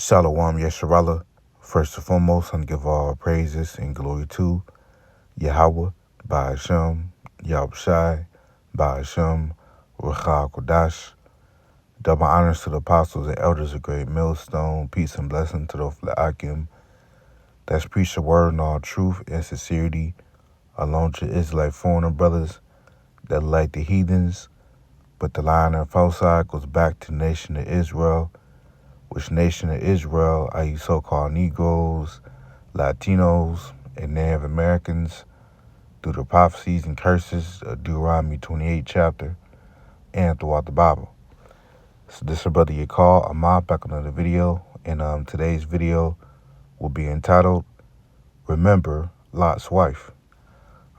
Shalom Yesharala. First and foremost, I give all praises and glory to Yahweh, Ba'ashem, Yahushai, Ba'ashem, Ruach Kodash. Double honors to the apostles and elders of Great Millstone. Peace and blessing to those Akim that's preach the word in all truth and sincerity, along to Israelite foreigner brothers that like the heathens, but the line of false side goes back to the nation of Israel, which nation of Israel are you so-called Negroes, Latinos, and Native Americans through the prophecies and curses of Deuteronomy 28 chapter and throughout the Bible. So this is your brother Yakal Ahmad back on another video, and today's video will be entitled Remember Lot's Wife.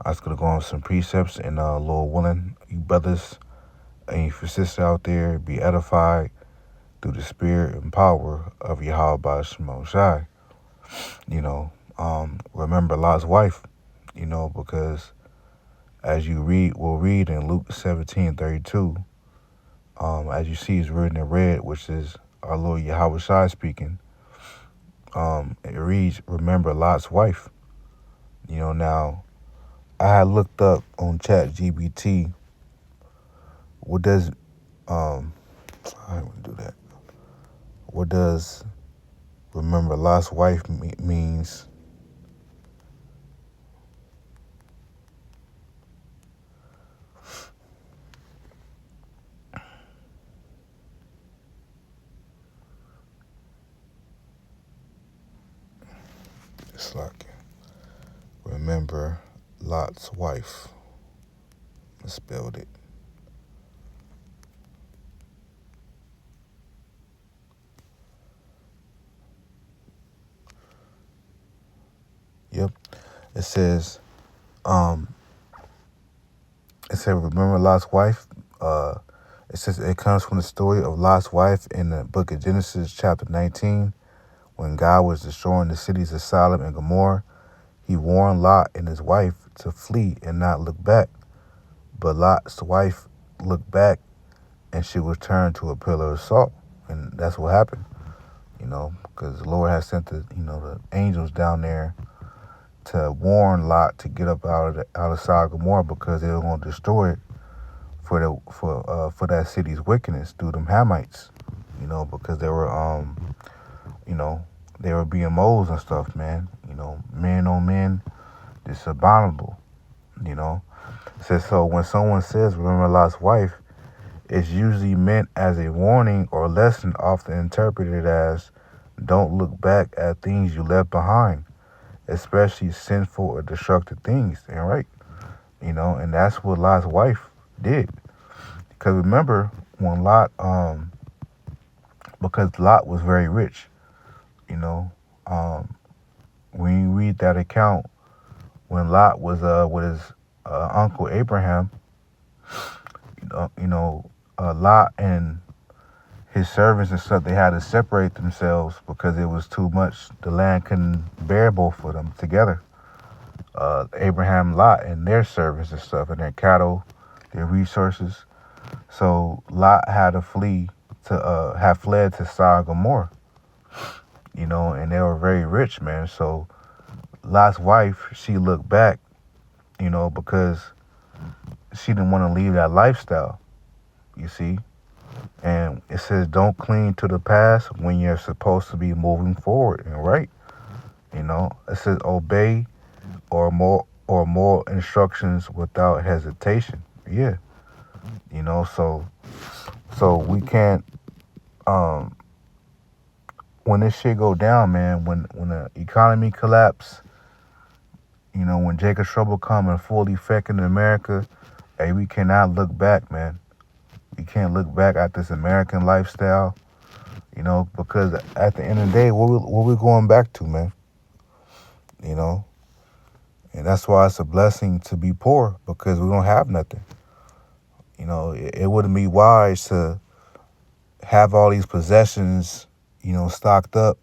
I was going to go on some precepts and Lord willing, you brothers and you sisters out there be edified through the spirit and power of Yahweh Shemel Shai. Remember Lot's wife, because as we'll read in Luke 17:32, as you see is written in red, which is our Lord Yahweh Shai speaking. It reads, remember Lot's wife. Now, I had looked up on ChatGPT, what does, I wouldn't do that. What does remember Lot's wife means? It's like, remember Lot's wife. I spelled it. Yep. It says, remember Lot's wife. It says it comes from the story of Lot's wife in the book of Genesis chapter 19. When God was destroying the cities of Sodom and Gomorrah, he warned Lot and his wife to flee and not look back. But Lot's wife looked back and she was turned to a pillar of salt. And that's what happened, because the Lord has sent the angels down there to warn Lot to get up out of Sodom and Gomorrah, because they were going to destroy it for that city's wickedness through them Hamites, because they were they were being moles and stuff, man. Men on men, it's abominable. Says so when someone says remember Lot's wife, it's usually meant as a warning or lesson, often interpreted as don't look back at things you left behind, especially sinful or destructive things. And right, and that's what Lot's wife did. Because remember when Lot, because Lot was very rich, when you read that account, when Lot was with his uncle Abraham, Lot and his servants and stuff, they had to separate themselves because it was too much. The land couldn't bear both of them together. Abraham, Lot, and their servants and stuff, and their cattle, their resources. So Lot had to flee have fled to Sodom and Gomorrah, and they were very rich, man. So Lot's wife, she looked back, because she didn't want to leave that lifestyle, you see. And it says don't cling to the past when you're supposed to be moving forward and right. It says obey or more instructions without hesitation. Yeah. So we can't when this shit go down, man, when the economy collapse, when Jacob's trouble come in full effect in America, hey, we cannot look back, man. We can't look back at this American lifestyle, because at the end of the day, what we going back to, man? And that's why it's a blessing to be poor, because we don't have nothing. It wouldn't be wise to have all these possessions, stocked up,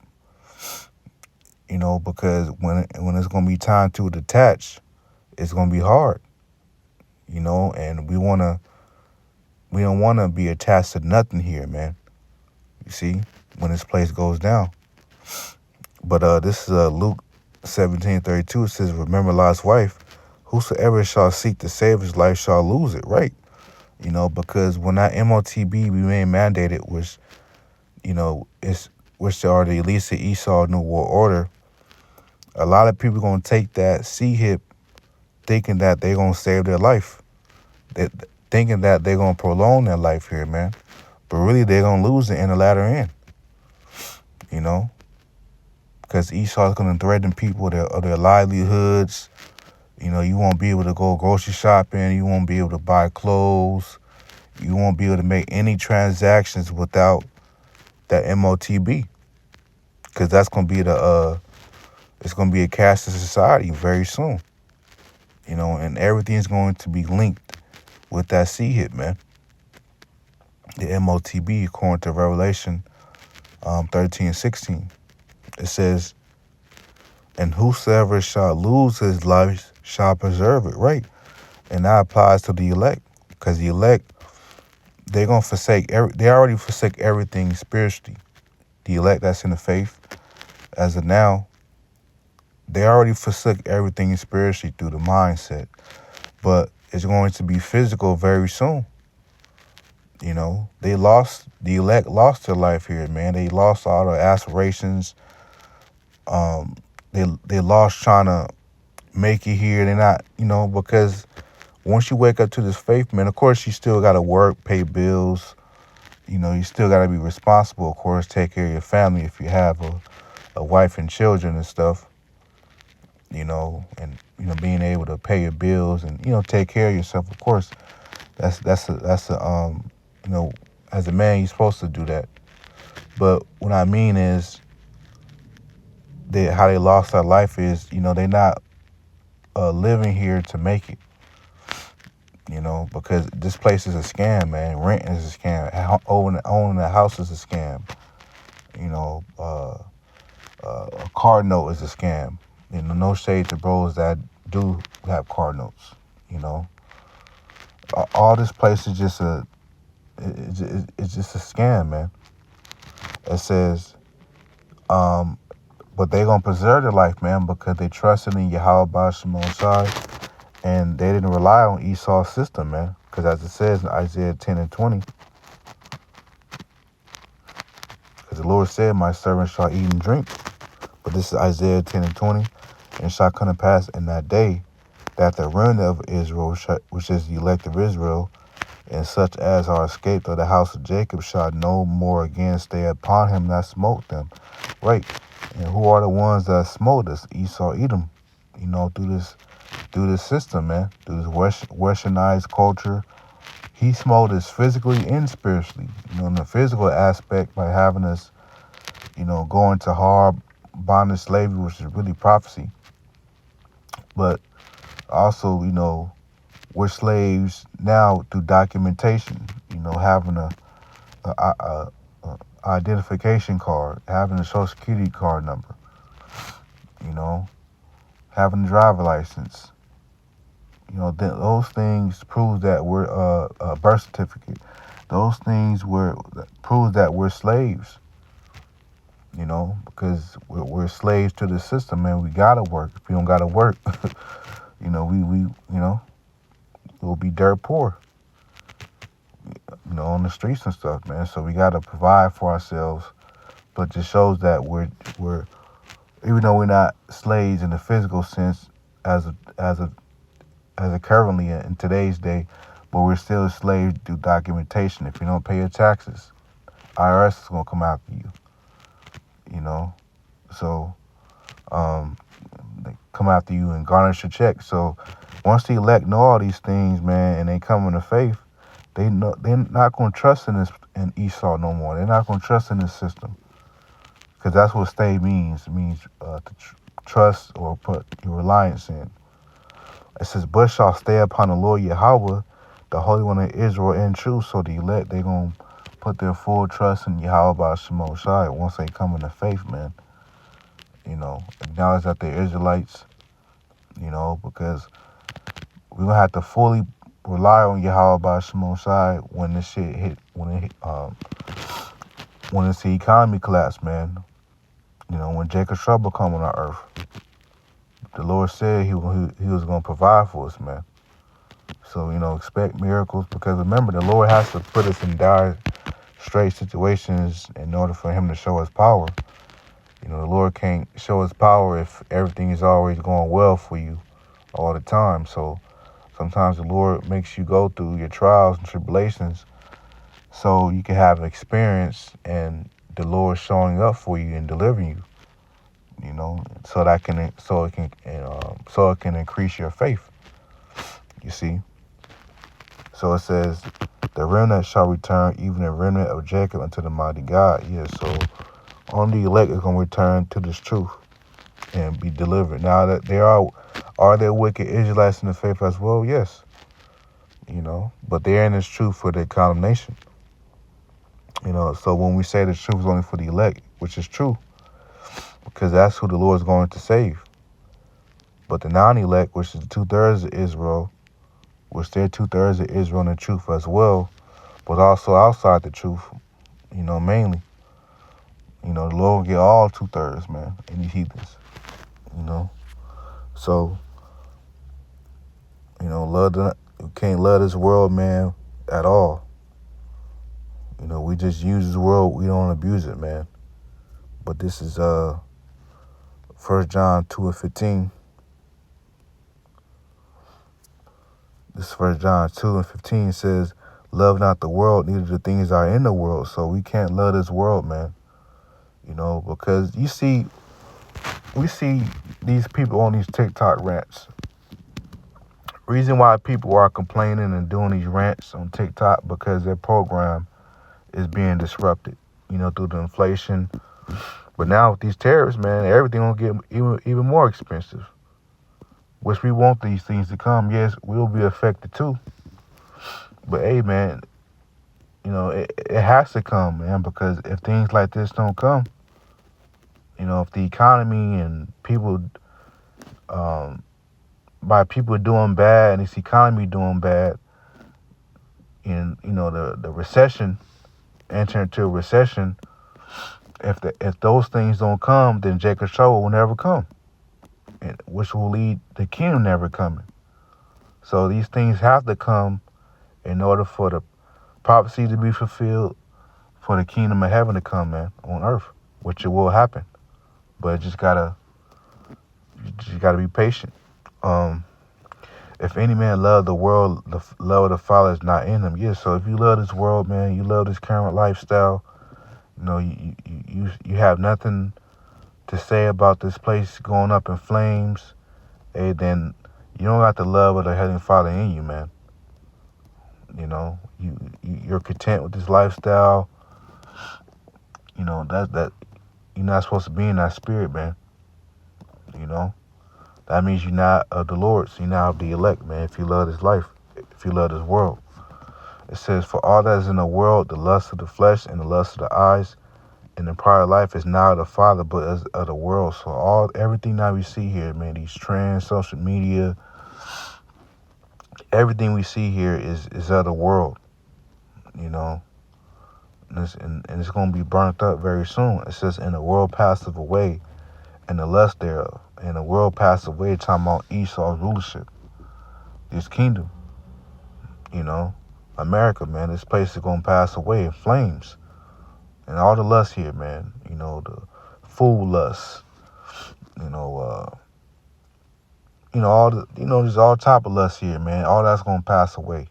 because when it's going to be time to detach, it's going to be hard, and we don't want to be attached to nothing here, man. You see, when this place goes down, But this is Luke 17:32. It says, "Remember Lot's wife. Whosoever shall seek to save his life shall lose it." Right? Because when that MOTB remained mandated, which are the Elisa Esau New World Order, a lot of people gonna take that C-hip thinking that they're gonna save their life, thinking that they're gonna prolong their life here, man. But really, they're gonna lose it in the latter end. Because Esau's gonna threaten people of their livelihoods. You won't be able to go grocery shopping. You won't be able to buy clothes. You won't be able to make any transactions without that MOTB. Because that's gonna be it's gonna be a cashless society very soon. And everything's going to be linked with that C-hip, man. The MOTB, according to Revelation 13:16. It says, "And whosoever shall lose his life shall preserve it," right? And that applies to the elect. Because the elect, they're going to they already forsake everything spiritually. The elect that's in the faith, as of now, they already forsook everything spiritually through the mindset. But it's going to be physical very soon. The elect lost their life here, man. They lost all their aspirations. They lost trying to make it here. They're not, because once you wake up to this faith, man, of course you still got to work, pay bills. You still got to be responsible, of course, take care of your family if you have a wife and children and stuff. And being able to pay your bills and take care of yourself, of course. That's as a man, you're supposed to do that. But what I mean is, how they lost their life is, they're not living here to make it. Because this place is a scam, man. Rent is a scam. Owning a house is a scam. A car note is a scam. No shade to bros that do have car notes. All this place is just it's just a scam, man. It says, but they gonna preserve their life, man, because they trusted in Yahweh Bashimon Shai, and they didn't rely on Esau's system, man. Because as it says in Isaiah 10:20, because the Lord said, "My servant shall eat and drink." But this is Isaiah 10:20, "And it shall come to pass in that day that the remnant of Israel, which is the elect of Israel, and such as are escaped of the house of Jacob, shall no more again stay upon him that smote them." Right. And who are the ones that smote us? Esau, Edom. Through this system, man. Through this westernized culture. He smote us physically and spiritually. In the physical aspect by having us, go into hard bondage slavery, which is really prophecy. But also, we're slaves now through documentation, having a identification card, having a social security card number, having a driver license. Those things prove that we're a birth certificate. Those things prove that we're slaves. Because we're slaves to the system, man. We gotta work. If we don't gotta work, we'll be dirt poor. On the streets and stuff, man. So we gotta provide for ourselves. But it just shows that we're even though we're not slaves in the physical sense as currently in today's day, but we're still slaves through documentation. If you don't pay your taxes, IRS is gonna come after you. So they come after you and garnish your check. So once the elect know all these things, man, and they come into faith, they're not gonna trust in Esau no more. They're not gonna trust in this system, because that's what stay means. It means to trust or put your reliance in. It says, "But shall stay upon the Lord Yahweh, the Holy One of Israel in truth." So the elect, they're going to put their full trust in Yahweh Bashimon Shai once they come into faith, man. Acknowledge that they're Israelites, because we're going to have to fully rely on Yahweh Bashimon Shai when this shit hit, when this economy collapse, man. When Jacob's trouble come on our earth, the Lord said he was going to provide for us, man. So, expect miracles, because remember, the Lord has to put us in dire, straight situations in order for him to show us power. The Lord can't show his power if everything is always going well for you all the time. So sometimes the Lord makes you go through your trials and tribulations so you can have experience and the Lord showing up for you and delivering you. So it can increase your faith. You see. So it says, the remnant shall return, even the remnant of Jacob, unto the mighty God. Yeah, so only the elect is going to return to this truth and be delivered. Now, that are there wicked Israelites in the faith as well? Yes. But they're in this truth for their condemnation. So when we say the truth is only for the elect, which is true, because that's who the Lord is going to save. But the non-elect, which is 2/3 of Israel, which they're 2/3 of Israel in the truth as well, but also outside the truth, mainly. The Lord will get all 2/3, man, in these heathens. So, we can't love this world, man, at all. We just use this world, we don't abuse it, man. But this is 1 John 2:15. This 1 John 2:15 says, love not the world, neither the things that are in the world. So we can't love this world, man. Because we see these people on these TikTok rants. Reason why people are complaining and doing these rants on TikTok, because their program is being disrupted, through the inflation. But now with these tariffs, man, everything will get even more expensive. Which we want these things to come. Yes, we'll be affected too. But hey, man, it has to come, man, because if things like this don't come, if the economy and people, by people doing bad and this economy doing bad, and the recession, enter into a recession, if those things don't come, then Jacob's trouble will never come, and which will lead the kingdom never coming. So these things have to come in order for the prophecy to be fulfilled, for the kingdom of heaven to come, man, on earth, which it will happen. But you just gotta be patient. If any man love the world, the love of the Father is not in him. Yeah, so if you love this world, man, you love this current lifestyle, you have nothing to say about this place going up in flames, hey, then you don't got the love of the Heavenly Father in you, man. You're content with this lifestyle. That you're not supposed to be in that spirit, man. That means you're not of the Lord, so you're not of the elect, man, if you love this life, if you love this world. It says, for all that is in the world, the lust of the flesh and the lust of the eyes, and the pride of life is not of the Father, but is of the world. So everything that we see here, man, these trends, social media, everything we see here is of the world, and it's going to be burnt up very soon. It says, and the world passeth away, and the lust thereof. And the world passed away, talking about Esau's rulership, this kingdom. America, man, this place is going to pass away in flames. And all the lust here, man, the food lust, there's all type of lust here, man. All that's going to pass away.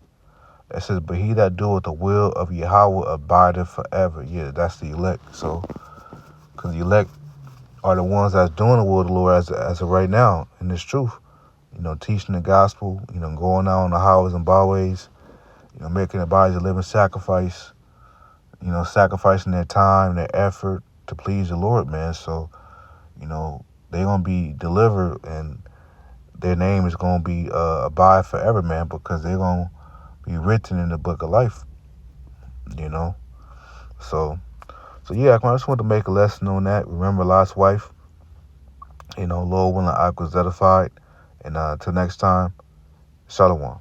It says, but he that doeth the will of Yahweh abideth forever. Yeah, that's the elect. So, because the elect are the ones that's doing the will of the Lord as of right now, in this truth. Teaching the gospel, going out on the highways and byways, making their bodies a living sacrifice, sacrificing their time, their effort to please the Lord, man. So, they're going to be delivered, and their name is going to be abide forever, man, because they're going to be written in the book of life, So yeah, I just wanted to make a lesson on that. Remember Lot's wife. Lord willing, I was edified. And until next time, Shalom.